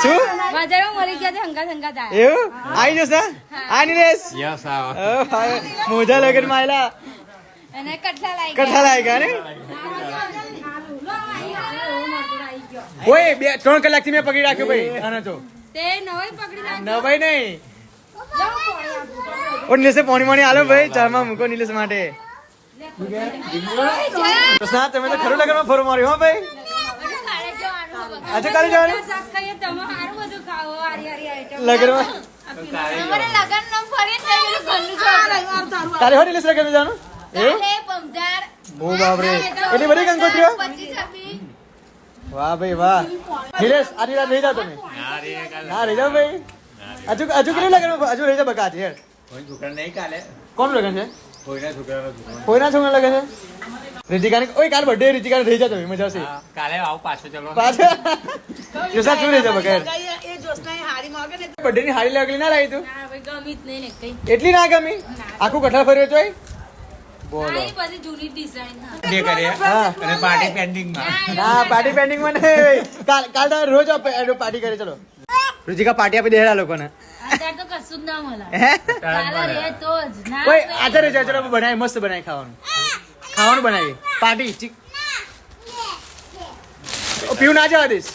શું બજારમાં મળી ગયા છે હંગા એવું આવી જશે આ નિલેશ મોજા લગન માં આવેલા અને કઠલા લાઈ કઠા લાગ્યા ને ઓય 2-3 કલાકથી મેં પકડી રાખ્યો ભાઈ આને તો તે નવાઈ પકડી લાઈ નવાઈ નહીં ઓ નિલેશે પાણી આલો ભાઈ ચામાં મૂકો નિલેશ માટે ના તમે તો ખરું લગનમાં ફરો માર્યો હો ભાઈ આજે કાલે જવાનું લગનમાં તારે હો નિલેશ લગન જવાનું ઓ બાપરે એટલી બધી કંકોત્રીઓ વાહ ભાઈ વાહ નિલેશ આની રાત રહી જાવ તમે ના રહી જાવ ભાઈ હજુ કેટલું લગન હજુ રહી જાવ બકા છે કોણ લગન છે કોઈના છોકરા લગન છે રીતિકા ઓય કાલ બર્થડે રીતિકા રહી જાવ તમે મજા આવશે કાલે આવો પાછો ચલો પાછો જોસા શું રહી જાવ બકા બર્થડે ની હારી લાગલી ના લાવી તું એટલી ના ગમી આખું કઠાળ ફર્યો ચોય બોલો બે કરે અને પાર્ટી પેન્ડિંગ માં ના પાર્ટી પેન્ડિંગ માં નહીં કાલ તો રોજ પાર્ટી કરે ચલો રુચિકા પાર્ટી આપી દેડા લોકોને અત્યારે તો કશું જ ના મળે ઓય આજે રે ચલો બનાવી મસ્ત બનાવી ખાવાનું બનાવી પાર્ટી પીવું ના જવા દઈશ